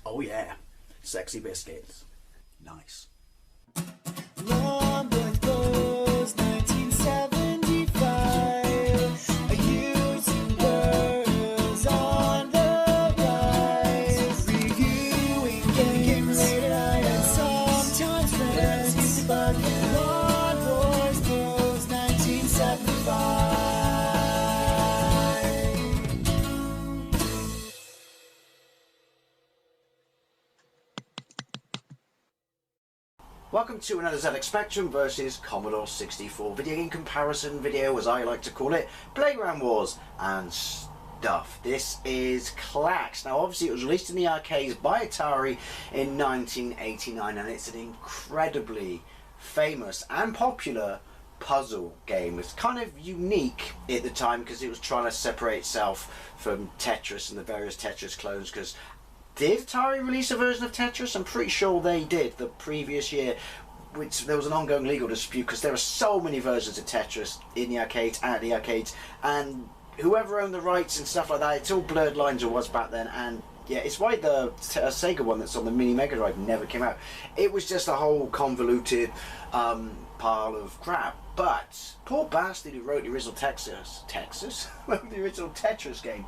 Oh yeah, sexy biscuits. Nice. Long boys blues, 1975. Using girls on the rise. Reviewing games late at night and sometimes friends. But Long boys blues, 1975. Welcome to another ZX Spectrum versus Commodore 64 video game comparison video, as I like to call it, Playground Wars and stuff. This is KLAX. Now obviously it was released in the arcades by Atari in 1989 and it's an incredibly famous and popular puzzle game. It's kind of unique at the time because it was trying to separate itself from Tetris and the various Tetris clones, because did Atari release a version of Tetris? I'm pretty sure they did the previous year, which there was an ongoing legal dispute because there are so many versions of Tetris in the arcades, at the arcades, and whoever owned the rights and stuff like that, it's all blurred lines it was back then. And yeah, it's why the Sega one that's on the Mini Mega Drive never came out. It was just a whole convoluted pile of crap. But poor bastard who wrote the original wrote the original Tetris game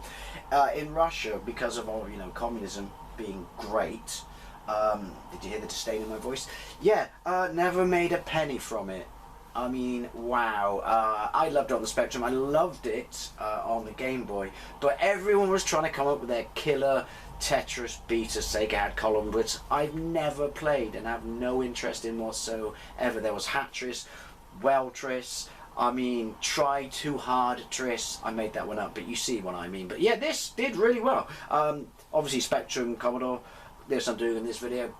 in Russia because of all, you know, communism being great. Did you hear the disdain in my voice? Yeah, never made a penny from it. I mean, wow. I loved it on the Spectrum. I loved it on the Game Boy. But everyone was trying to come up with their killer Tetris beta Sega had column, which I've never played and have no interest in whatsoever. There was Hatris, Weltris, I mean, Try Too Hard Tris. I made that one up, but you see what I mean. But yeah, this did really well. Obviously Spectrum, Commodore, this I'm doing in this video.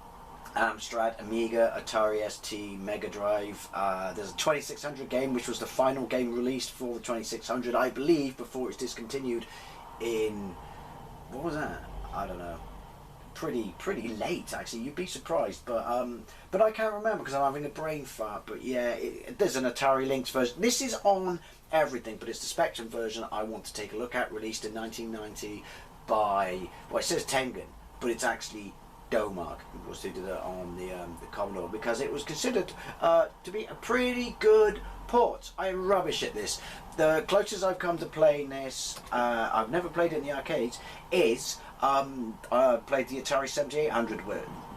Amstrad, Amiga, Atari ST, Mega Drive. There's a 2600 game, which was the final game released for the 2600, I believe, before it's discontinued in, what was that? I don't know. Pretty late, actually. You'd be surprised, but I can't remember because I'm having a brain fart. But yeah, there's an Atari Lynx version. This is on everything, but it's the Spectrum version I want to take a look at. Released in 1990 by, well, it says Tengen, but it's actually Domark, who was who did it on the Commodore, because it was considered to be a pretty good port. I am rubbish at this. The closest I've come to playing this, I've never played it in the arcades, is played the Atari 7800,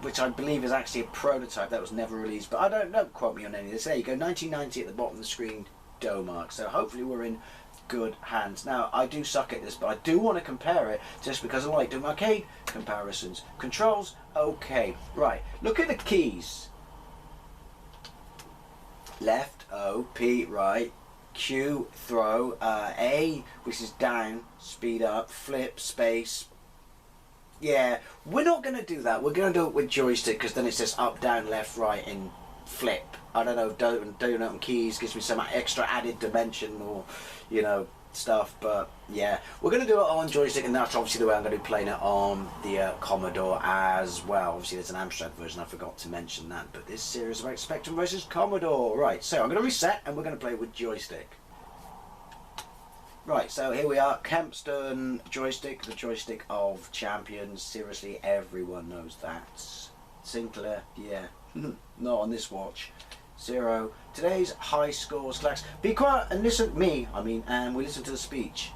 which I believe is actually a prototype that was never released, but I don't quote me on any of this. There you go, 1990 at the bottom of the screen, Domark. So hopefully we're in good hands. Now I do suck at this, but I do want to compare it just because I like doing arcade comparisons. Controls, okay, right. Look at the keys. Left, O, P, right. Q, throw. A, which is down, speed up. Flip, space. Yeah, we're not going to do that. We're going to do it with joystick because then it says up, down, left, right, and flip. I don't know, doing it on keys gives me some extra added dimension or, you know, stuff. But yeah, we're going to do it on joystick, and that's obviously the way I'm going to be playing it on the Commodore as well. Obviously there's an Amstrad version, I forgot to mention that, but this series is about Spectrum versus Commodore. Right, so I'm going to reset and we're going to play with joystick. Right, so here we are, Kempston joystick, the joystick of champions. Seriously, everyone knows that. Sinclair, yeah, not on this watch. 0. Today's high scores, KLAX. Be quiet and listen, and we listen to the speech.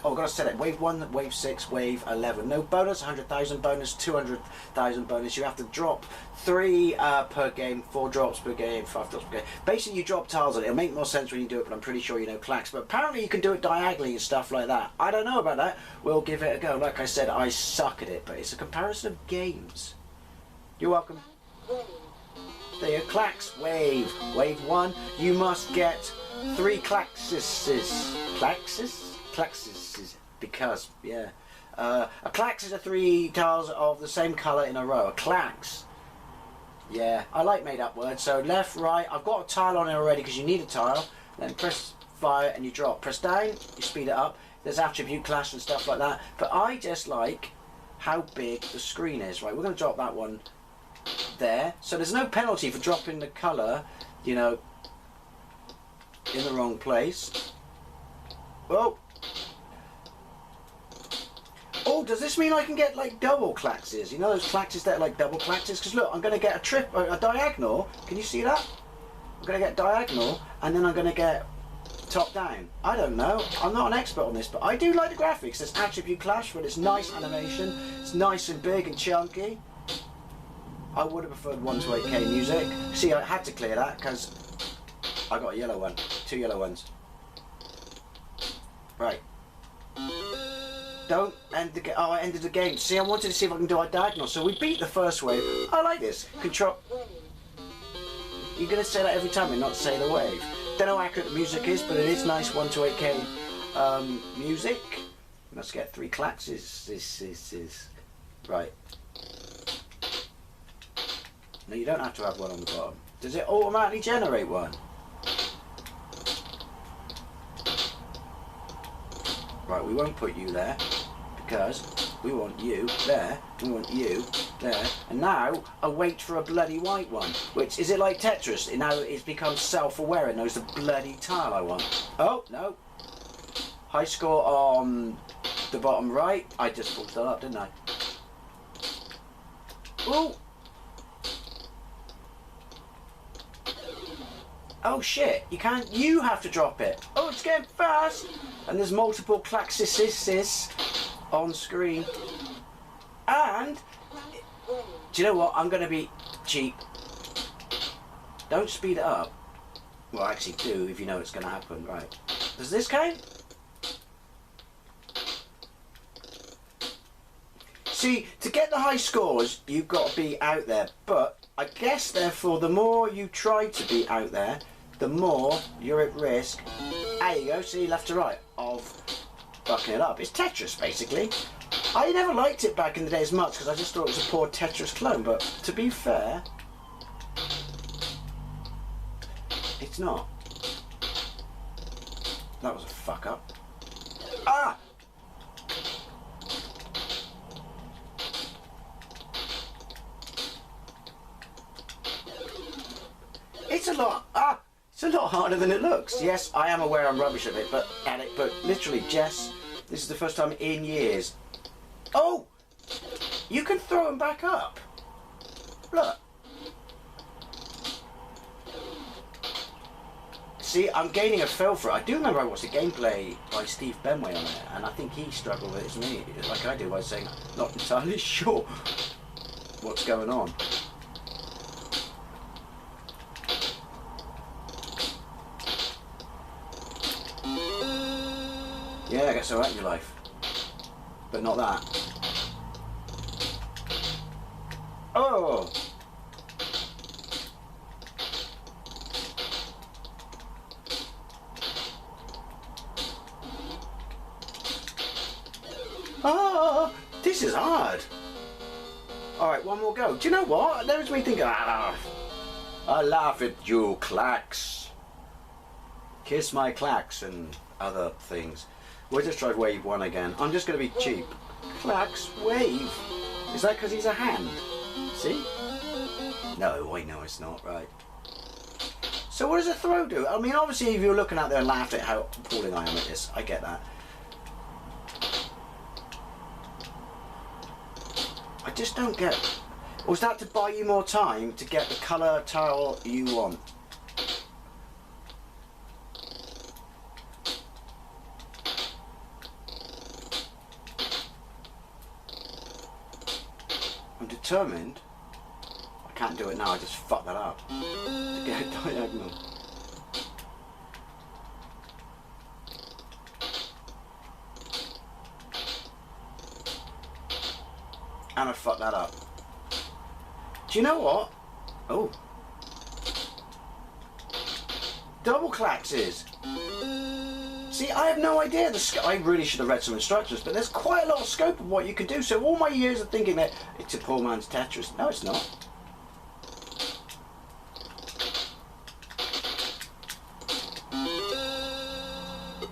Oh, I've got to set it. Wave 1, wave 6, wave 11. No bonus, 100,000 bonus, 200,000 bonus. You have to drop 3 per game, 4 drops per game, 5 drops per game. Basically, you drop tiles on it. It'll make more sense when you do it, but I'm pretty sure you know KLAX. But apparently you can do it diagonally and stuff like that. I don't know about that. We'll give it a go. Like I said, I suck at it, but it's a comparison of games. You're welcome. There you go, KLAX, wave. Wave 1, you must get 3 KLAXes. KLAXes, because, yeah. A KLAX is a 3 tiles of the same colour in a row. A KLAX. Yeah, I like made up words. So left, right, I've got a tile on it already because you need a tile. Then press fire and you drop. Press down, you speed it up. There's attribute clash and stuff like that. But I just like how big the screen is. Right, we're going to drop that one there. So there's no penalty for dropping the colour, you know, in the wrong place. Whoa. Oh, does this mean I can get like double KLAXs? You know those KLAXs that are like double KLAXs? Because look, I'm going to get a diagonal. Can you see that? I'm going to get diagonal, and then I'm going to get top down. I don't know. I'm not an expert on this, but I do like the graphics. There's attribute clash, but it's nice animation. It's nice and big and chunky. I would have preferred 1 to 8K music. See, I had to clear that because I got a yellow one. 2 yellow ones. Right. Don't end the game. Oh, I ended the game. See, I wanted to see if I can do a diagonal. So we beat the first wave. I like this. Control. You're going to say that every time and not say the wave. Don't know how accurate the music is, but it is nice 1 to 8K music. Let's get 3 KLAXs. This is right. No, you don't have to have one on the bottom. Does it automatically generate one? Right, we won't put you there because we want you there, we want you there, and now I wait for a bloody white one. Which, is it like Tetris? Now it's become self-aware, it knows the bloody tile I want. Oh, no. High score on the bottom right. I just pulled that up, didn't I? Ooh! Oh shit, you have to drop it. Oh, it's getting fast. And there's multiple KLAXs on screen. And, do you know what? I'm going to be cheap. Don't speed it up. Well, actually do if you know it's going to happen, right. Does this count? See, to get the high scores, you've got to be out there. But I guess, therefore, the more you try to be out there, the more you're at risk. There you go, see, left to right, of fucking it up. It's Tetris, basically. I never liked it back in the day as much because I just thought it was a poor Tetris clone, but to be fair, it's not. That was a fuck up. Ah! It's a lot. Ah! It's a lot harder than it looks. Yes, I am aware I'm rubbish at it, but literally, Jess, this is the first time in years. Oh! You can throw them back up. Look. See, I'm gaining a feel for it. I do remember I watched a gameplay by Steve Benway on it, and I think he struggled with it as me, like I do, by saying, not entirely sure what's going on. Yeah, I guess alright in your life. But not that. Oh! Oh! This is hard! Alright, one more go. Do you know what? There's me thinking, I laugh at you, KLAX. Kiss my KLAX and other things. We'll just try wave 1 again. I'm just going to be cheap. KLAX wave. Is that because he's a hand? See? No, I know it's not, right. So what does a throw do? I mean, obviously if you're looking out there and laughed at how appalling I am at this, I get that. I just don't get it. Was that to buy you more time to get the colour tile you want? I'm determined. I can't do it now, I just fucked that up. To get a diagonal. And I fucked that up. Do you know what? Oh. Double KLAXs. See, I have no idea. I really should have read some instructions, but there's quite a lot of scope of what you can do. So all my years of thinking that it's a poor man's Tetris. No, it's not.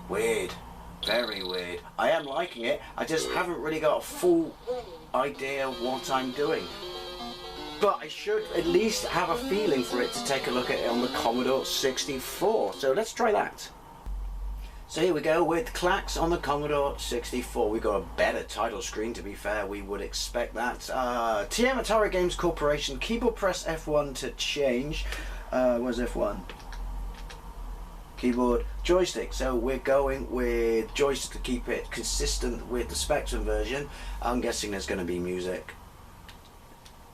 Weird. Very weird. I am liking it. I just haven't really got a full idea of what I'm doing. But I should at least have a feeling for it to take a look at it on the Commodore 64. So let's try that. So here we go with KLAX on the Commodore 64. We've got a better title screen, to be fair, we would expect that. TM Atari Games Corporation, keyboard press F1 to change. Where's F1? Keyboard, joystick. So we're going with joystick to keep it consistent with the Spectrum version. I'm guessing there's going to be music.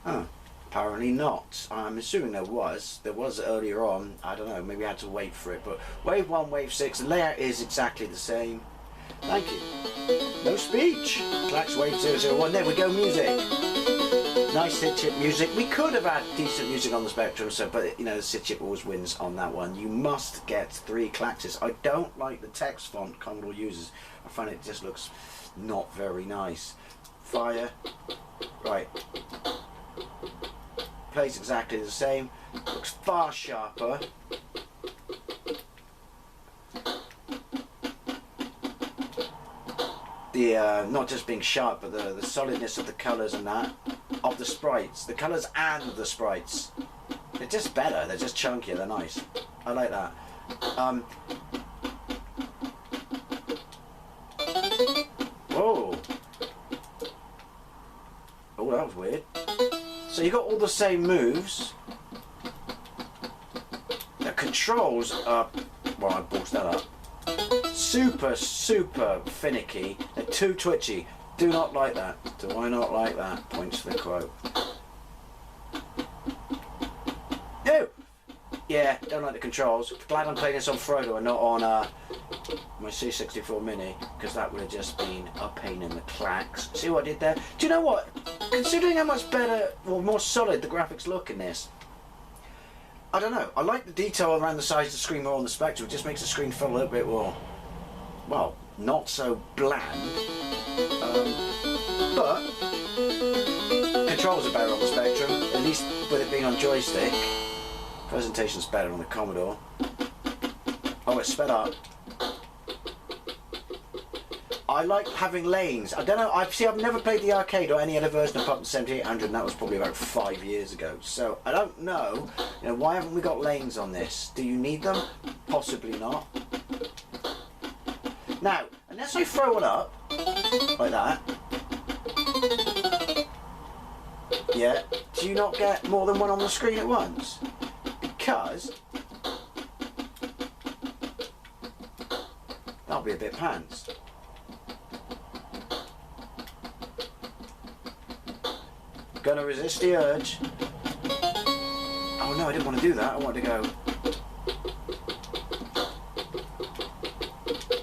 Oh, apparently not. I'm assuming there was. There was earlier on. I don't know, maybe I had to wait for it. But Wave 1, Wave 6, the layout is exactly the same. Thank you. No speech. KLAX Wave 001. There we go, music. Nice hit chip music. We could have had decent music on the Spectrum, so, but you know, the sit chip always wins on that one. You must get 3 KLAXes. I don't like the text font Commodore uses. I find it just looks not very nice. Fire. Right. Plays exactly the same. Looks far sharper. The not just being sharp, but the solidness of the colours and that, of the sprites, the colours and the sprites, they're just better. They're just chunkier. They're nice. I like that. Whoa! Oh, that was weird. So you got all the same moves. The controls are, well, I ballsed that up. Super finicky. They're too twitchy. Do not like that. Do I not like that? Points to the quote. No! Yeah, don't like the controls. Glad I'm playing this on Frodo and not on my C64 Mini, because that would have just been a pain in the KLAX. See what I did there? Do you know what? Considering how much better or more solid the graphics look in this, I don't know. I like the detail around the size of the screen more on the Spectrum. It just makes the screen feel a little bit more, well, not so bland. But controls are better on the Spectrum, at least with it being on joystick. Presentation's better on the Commodore. Oh, it's sped up. I like having lanes. I don't know. I've never played the arcade or any other version apart from 7800, and that was probably about 5 years ago. So I don't know. You know, why haven't we got lanes on this? Do you need them? Possibly not. Now, unless I throw it up like that, yeah. Do you not get more than one on the screen at once? Because that'll be a bit pants. Gonna resist the urge. Oh no, I didn't want to do that. I wanted to go.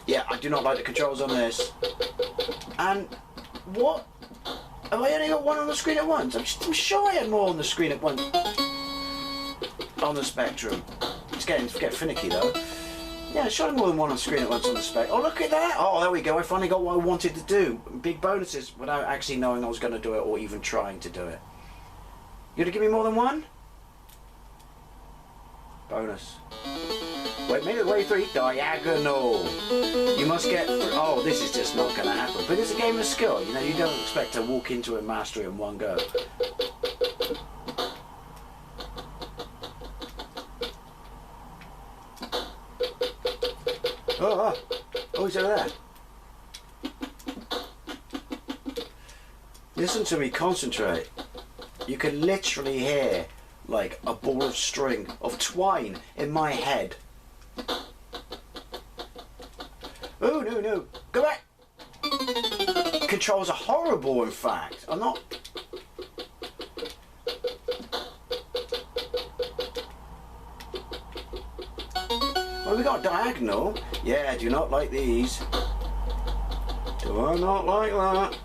Yeah, I do not like the controls on this. And what? Have I only got one on the screen at once? I'm sure I had more on the screen at once. On the Spectrum. It's getting finicky though. Yeah, sure I had more than one on the screen at once on the Spec. Oh, look at that! Oh, there we go. I finally got what I wanted to do. Big bonuses without actually knowing I was going to do it or even trying to do it. You gonna give me more than one? Bonus. Wait, maybe wave 3. Diagonal. You must get through. Oh, this is just not going to happen. But it's a game of skill. You know, you don't expect to walk into it and master it in one go. Oh, he's over there. Listen to me concentrate. You can literally hear like a ball of string, of twine in my head. Oh, no, no. Go back. Controls are horrible, in fact. I'm not... Well, we got diagonal. Yeah, do you not like these? Do I not like that?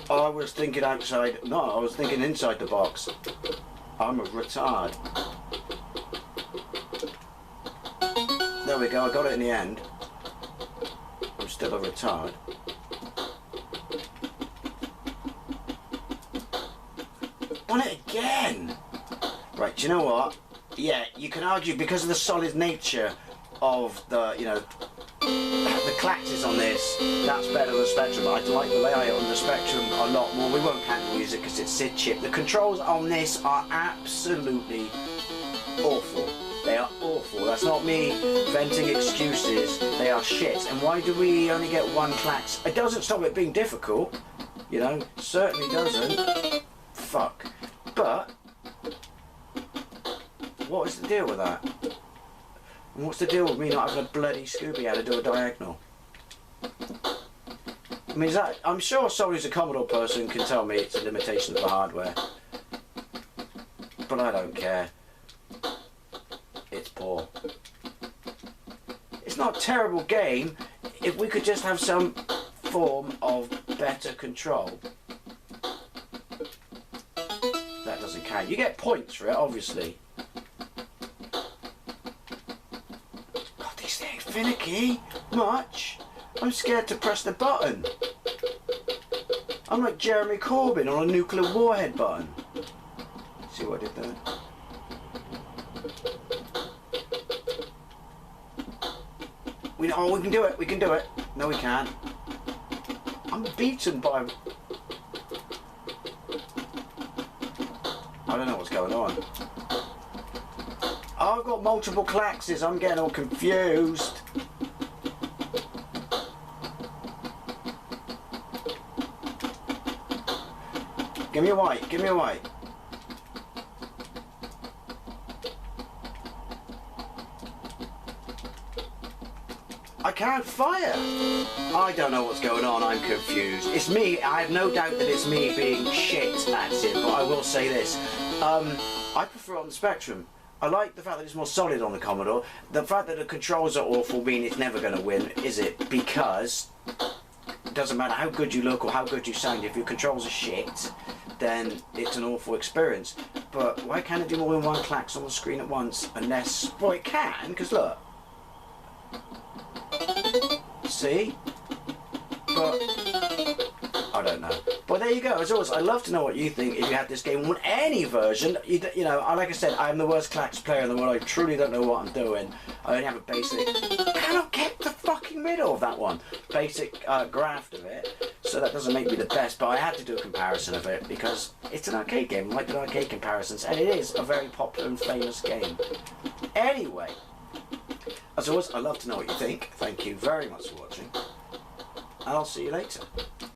I was thinking outside. No, I was thinking inside the box. I'm a retard. There we go, I got it in the end. I'm still a retard. Want it again? Right, do you know what? Yeah, you can argue because of the solid nature of the, you know, the KLAX on this, that's better than the Spectrum. I like the layout on the Spectrum a lot more. We won't count the music because it's SID chip. The controls on this are absolutely awful. They are awful. That's not me venting excuses. They are shit. And why do we only get one KLAX? It doesn't stop it being difficult, you know, certainly doesn't. Fuck. But what is the deal with that? And what's the deal with me not having a bloody Scooby how to do a diagonal? I mean, I'm sure someone who's a Commodore person can tell me it's a limitation of the hardware. But I don't care. It's poor. It's not a terrible game if we could just have some form of better control. That doesn't count. You get points for it, obviously. Finicky, much. I'm scared to press the button. I'm like Jeremy Corbyn on a nuclear warhead button. See what I did there? We can do it. We can do it. No, we can't. I'm beaten by. I don't know what's going on. I've got multiple KLAXs, I'm getting all confused. Give me a white, give me a white. I can't fire. I don't know what's going on, I'm confused. It's me, I have no doubt that it's me being shit at it, but I will say this. I prefer it on the Spectrum. I like the fact that it's more solid on the Commodore. The fact that the controls are awful mean it's never going to win, is it? Because it doesn't matter how good you look or how good you sound, if your controls are shit, then it's an awful experience. But why can't it do more than one KLAX on the screen at once? Unless, well, it can, because look. See? But I don't know. But there you go. As always, I'd love to know what you think if you had this game on any version. You know, like I said, I'm the worst KLAX player in the world. I truly don't know what I'm doing. I only have a basic. I cannot get the fucking middle of that one. Basic graft of it. So that doesn't make me the best. But I had to do a comparison of it because it's an arcade game. I like the arcade comparisons, and it is a very popular and famous game. Anyway, as always, I'd love to know what you think. Thank you very much for watching. And I'll see you later.